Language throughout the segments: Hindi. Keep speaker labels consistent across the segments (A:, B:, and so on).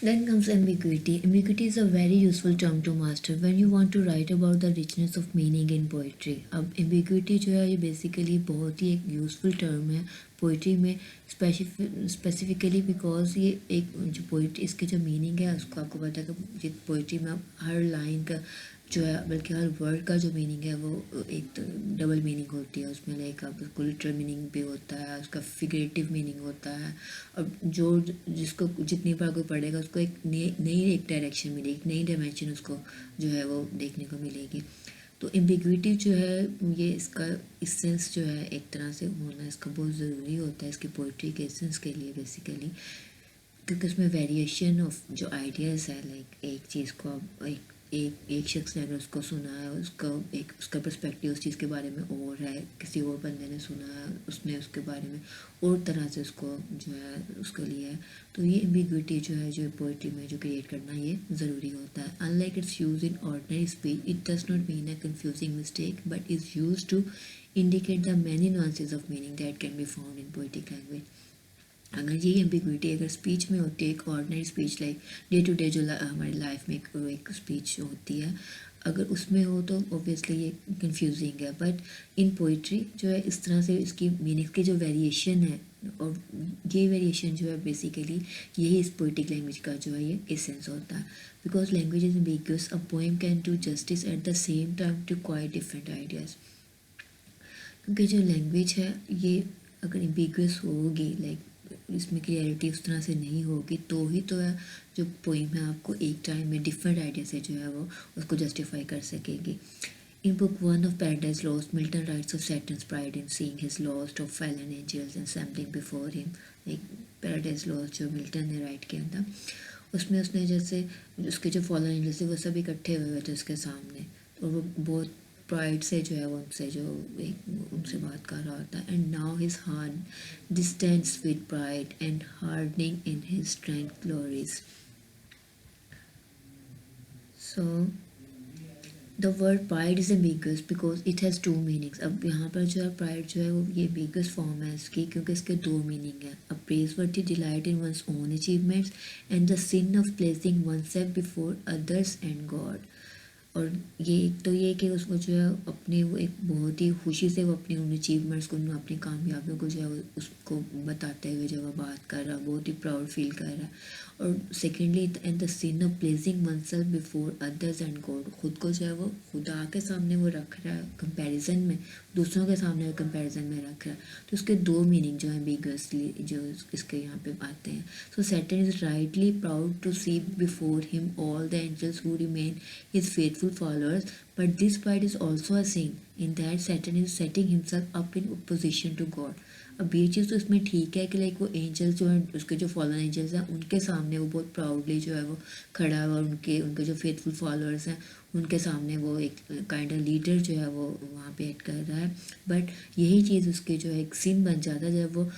A: Then comes ambiguity. Ambiguity is a very useful term to master when you want to write about the richness of meaning in poetry. अब ambiguity जो है ये basically बहुत ही एक useful term है पोइट्री में, स्पेसिफिकली बिकॉज ये एक जो पोइट्री इसके जो मीनिंग है उसको आपको पता है कि पोइट्री में हर लाइन का जो है बल्कि हर वर्ड का जो मीनिंग है वो एक तो डबल मीनिंग होती है उसमें, लाइक आप उसको लिटरल मीनिंग भी होता है, उसका फिगरेटिव मीनिंग होता है। और जो जिसको जितनी बार कोई पढ़ेगा उसको एक नई एक डायरेक्शन मिलेगी, एक नई डायमेंशन उसको जो है वो देखने को मिलेगी। तो एम्बिग्विटी जो है ये इसका इसेंस जो है एक तरह से होना इसका बहुत ज़रूरी होता है इसकी पोइट्री के इसेंस के लिए बेसिकली, क्योंकि उसमें वेरिएशन ऑफ जो आइडियाज़ है, लाइक एक चीज़ को आप एक शख्स ने अगर उसको सुना है उसका एक उसका पर्सपेक्टिव उस चीज़ के बारे में और है, किसी और बंदे ने सुना है उसने उसके बारे में और तरह से उसको जो है उसके लिए है। तो ये एम्बिग्विटी जो है जो पोइट्री में जो क्रिएट करना ये ज़रूरी होता है। Unlike its use in ordinary speech, it does not mean a confusing mistake but is use to indicate the many nuances of meaning that can be found in poetic language. अगर ये एम्बिग्विटी अगर स्पीच में होती है, एक ordinary speech like day to day जो हमारी लाइफ में एक स्पीच होती है, अगर उसमें हो तो ऑब्वियसली ये कंफ्यूजिंग है। बट इन पोइट्री जो है इस तरह से इसकी मीनिंग की जो वेरिएशन है, और ये वेरिएशन जो है बेसिकली यही इस पोइटिक लैंग्वेज का जो है ये एसेंस होता है। Because language is ambiguous, a poem can do justice at the same time to quite different ideas. क्योंकि जो लैंग्वेज है ये अगर एम्बिगुअस होगी, लाइक इसमें क्लियरिटी उस तरह से नहीं होगी, तो ही तो है जो पोइम है आपको एक टाइम में डिफरेंट आइडिया से जो है वो उसको जस्टिफाई कर सकेगी। In Book 1 of Paradise Lost, Milton writes of Saturn's pride in seeing his lost of fallen angels assembling before him. एक Paradise Lost जो मिल्टन ने राइट किया था उसमें उसने जैसे उसके जो फॉलन एंजल्स थे वो सब इकट्ठे हुए थे उसके सामने, और वो बहुत प्राइड से जो है वो उनसे जो एक उनसे बात कर रहा होता है। And now his heart distance with pride and hardening in his strength glories. So the word pride is ambiguous because it has two meanings. अब यहाँ पर जो है प्राइड जो है वो ये एम्बिगुअस फॉर्म है इसकी, क्योंकि इसके दो मीनिंग है। A praiseworthy delight in one's own achievements and the sin of placing one self before others and God. और ये एक तो ये कि उसको जो है अपने वो एक बहुत ही खुशी से वो अपनी उन अचीवमेंट्स को अपनी कामयाबियों को जो है वो उसको बताते हुए जो वो बात कर रहा है, बहुत ही प्राउड फील कर रहा है। और secondly and the sin of placing one self before others and God, खुद को जो है वो खुदा के सामने वो रख रहा है कंपैरिजन में, दूसरों के सामने कंपैरिजन में रख रहा है। तो उसके दो मीनिंग जो है बिगसली जो इसके यहाँ पे आते हैं। So Satan is rightly proud to see before him all the angels who remain his faithful followers, but this pride is also a sin in that Satan is setting himself up in opposition to God. अब ये चीज़ तो इसमें ठीक है कि लाइक वो एंजल्स जो हैं उसके जो फॉलन एंजल्स हैं उनके सामने वो बहुत प्राउडली जो है वो खड़ा है, और उनके उनके जो फेथफुल फॉलोअर्स हैं उनके सामने वो एक काइंड ऑफ लीडर जो है वो वहाँ पे एक्ट कर रहा है। बट यही चीज़ उसके जो है एक सिन बन जाता है जब वो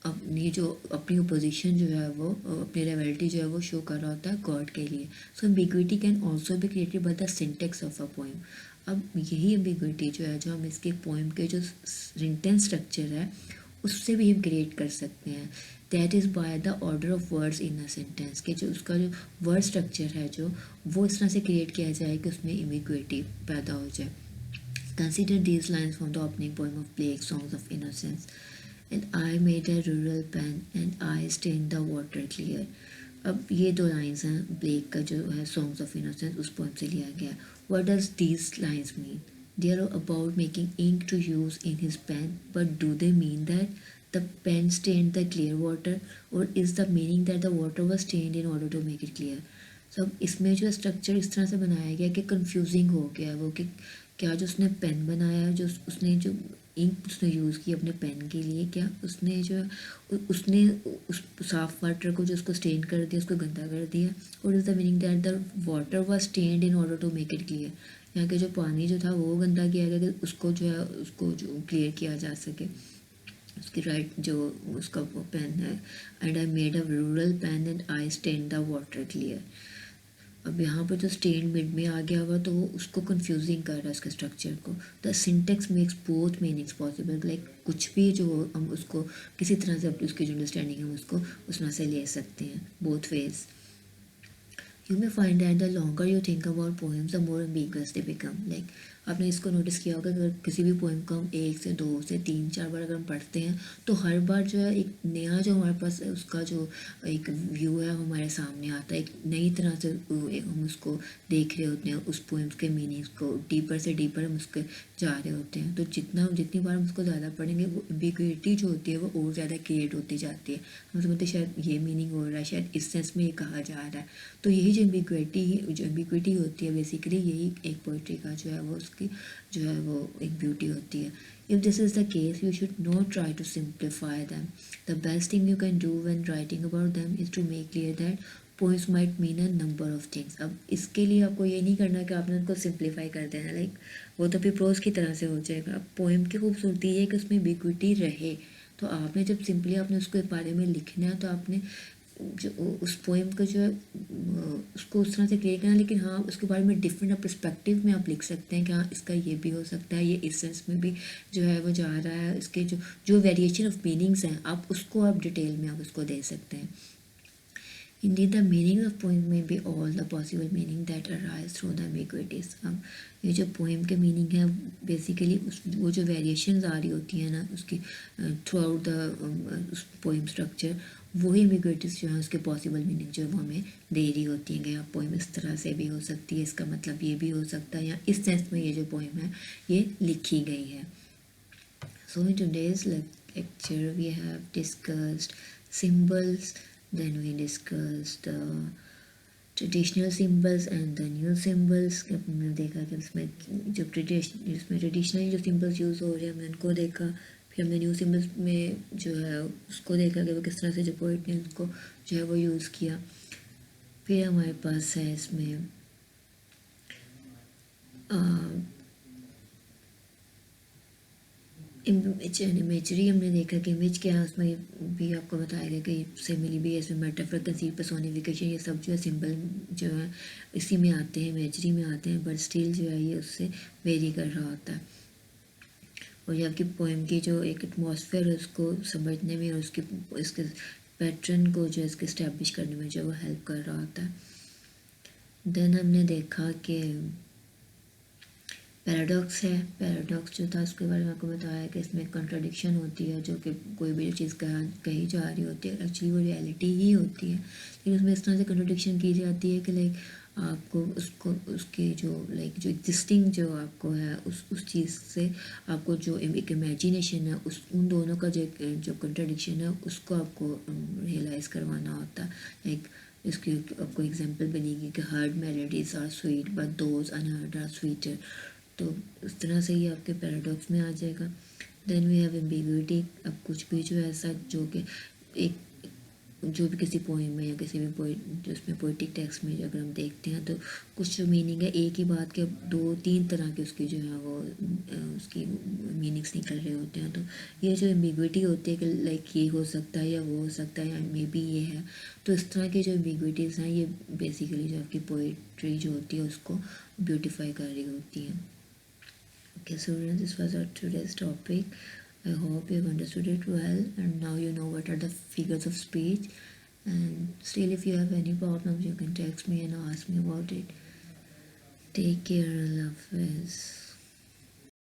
A: अपनी ओपोजिशन जो है वो अपनी रेवल्टी जो है वो शो कर रहा होता है गॉड के लिए। सो एम्बिग्विटी कैन ऑल्सो भी created by the syntax of a poem. अब यही एम्बिग्विटी जो है जो हम इसके पोइम के जो सेंटेंस स्ट्रक्चर है उससे भी हम क्रिएट कर सकते हैं। That is by the order of words in a sentence के जो उसका जो वर्ड स्ट्रक्चर है जो वो इस तरह से क्रिएट किया जाए कि उसमें एम्बिग्विटी पैदा हो जाए। Consider these lines from the opening poem of plague songs of innocence. And I made a rural pen and I stained the water clear. अब ये दो लाइन्स हैं ब्लेक का जो है सॉन्ग्स ऑफ इनोसेंस उस पोइम से लिया गया। What does these lines mean? They are about making ink to use in his pen, but do they mean that the pen stained the clear water, or is the meaning that the water was stained in order to make it clear? सब इसमें जो स्ट्रक्चर इस तरह से बनाया गया कि कंफ्यूजिंग हो गया वो कि क्या जो उसने पेन बनाया जो उसने जो इंक उसने यूज़ की अपने पेन के लिए, क्या उसने जो उसने उस साफ वाटर को जो उसको स्टेन कर दिया उसको गंदा कर दिया, और is the meaning that the water was stained in order to make it clear. यहाँ के जो पानी जो था वो गंदा किया गया कि उसको जो है उसको जो क्लियर किया जा सके। उसकी राइट जो उसका वो पेन है, and I made a rural pen and I stain the water clear. अब यहाँ पर जो स्टेन मिड में आ गया हुआ तो वो उसको कंफ्यूजिंग कर रहा है उसके स्ट्रक्चर को। The syntax makes both meanings possible, like कुछ भी जो हम उसको किसी तरह से उसकी जो अंडरस्टैंडिंग है उसको उस तरह से ले सकते हैं both ways. You may find that the longer you think about poems, the more ambiguous they become. Like आपने इसको नोटिस किया होगा कि अगर किसी भी पोएम को हम 1 से 2 से 3 4 बार अगर हम पढ़ते हैं तो हर बार जो है एक नया जो हमारे पास है उसका जो एक व्यू है वो हमारे सामने आता है, एक नई तरह से हम उसको देख रहे होते हैं, उस पोएम्स के मीनिंग्स को डीपर से डीपर हम उसके जा रहे होते हैं। तो जितनी बार हम उसको ज़्यादा पढ़ेंगे वो एम्बिग्युइटी जो होती है वो और ज़्यादा क्रिएट होती जाती है। हम समझते हैं शायद ये मीनिंग हो रहा है, शायद इस सेंस में ये कहा जा रहा है। तो यही जो एम्बिग्युइटी होती है बेसिकली यही एक पोइट्री का जो है वो उसकी जो है वो एक ब्यूटी होती है। If this is the case you should not try to simplify them. The best thing you can do when writing about them is to make clear that poems might mean a number of things. अब इसके लिए आपको ये नहीं करना कि आपने उनको सिंप्लीफाई कर देना, लाइक वो तो फिर प्रोज की तरह से हो जाएगा। अब पोएम की खूबसूरती ये है कि उसमें एम्बिग्युइटी रहे। तो आपने जब सिंपली आपने उसके बारे में लिखना है तो आपने जो उस पोएम का जो है उसको उस तरह से क्रिएट करना, लेकिन हाँ उसके बारे में डिफरेंट पर्सपेक्टिव में आप लिख सकते हैं कि हाँ इसका ये भी हो सकता है, ये इस सेंस में भी जो है वो जा रहा है। इसके जो जो वेरिएशन ऑफ मीनिंग्स हैं आप उसको आप डिटेल में आप उसको दे सकते हैं। Indeed, the meaning of poem may be all the possible meaning that arise through the ambiguities. अब ये जो पोएम के मीनिंग है बेसिकली वो जो वेरिएशंस आ रही होती हैं ना उसकी through out the poem structure, वही एम्बिग्युइटीज जो है उसके पॉसिबल मीनिंग जो वो हमें दे रही होती हैं कि आप पोएम इस तरह से भी हो सकती है, इसका मतलब ये भी हो सकता है, या इस सेंस में ये जो पोएम है ये लिखी गई है। So in today's lecture we have discussed symbols, then we discussed the traditional symbols and the new symbols. हमने देखा कि उसमें जो ट्रेडिशनली जो सिम्बल्स यूज़ हो रहे हैं हमने उनको देखा। फिर हमने न्यू सिम्बल्स में जो है उसको देखा कि वो किस तरह से जो पोइट ने उसको जो है वो यूज़ किया। फिर हमारे पास है इसमें इमेज एंड इमेजरी। हमने देखा कि इमेज क्या है, उसमें भी आपको बताया गया कि सिमिली भी है, इसमें मेटाफर, कंसीव, पर्सोनिफिकेशन, ये सब जो है सिंबल जो है इसी में आते हैं, इमेजरी में आते हैं, बट स्टिल जो है ये उससे वेरी कर रहा होता है। और ये आपकी पोएम की जो एक एटमॉस्फेयर है उसको समझने में और इसके पैटर्न को जो है इसके इस्टेब्लिश करने में जो वो हेल्प कर रहा होता है। देन हमने देखा कि पैराडॉक्स है। पैराडॉक्स जो था उसके बारे में आपको बताया कि इसमें कंट्राडिक्शन होती है, जो कि कोई भी चीज़ कही जा रही होती है एक्चुअली वो रियलिटी ही होती है, लेकिन उसमें इस तरह से कंट्राडिक्शन की जाती है कि लाइक आपको उसको उसके जो लाइक जो एग्जिस्टिंग जो आपको है उस चीज़ से आपको जो एक इमेजिनेशन है उस उन दोनों का जो कंट्राडिक्शन है उसको आपको रियलाइज़ करवाना होता है। लाइक इसकी आपको एग्जांपल बनेगी कि heard melodies are sweet but those unheard are sweeter. तो इस तरह से ये आपके पैराडॉक्स में आ जाएगा। Then we have ambiguity. अब कुछ भी जो है ऐसा जो कि एक जो भी किसी पोएम में या किसी भी उसमें पोइटिक टेक्स्ट में अगर हम देखते हैं तो कुछ जो मीनिंग है एक ही बात के 2-3 तरह के उसकी जो है वो उसकी मीनिंग्स निकल रहे होते हैं। तो ये जो एम्बिग्युइटी होती है कि लाइक ये हो सकता है या वो हो सकता है या मे बी ये है, तो इस तरह की जो एम्बिग्युइटीज़ हैं ये बेसिकली जो आपकी पोइट्री जो होती है उसको ब्यूटिफाई कर रही होती है। Okay, so this was our today's topic. I hope you have understood it well and now you know what are the figures of speech. And still, if you have any problems, you can text me and ask me about it. Take care, Allah Hafiz.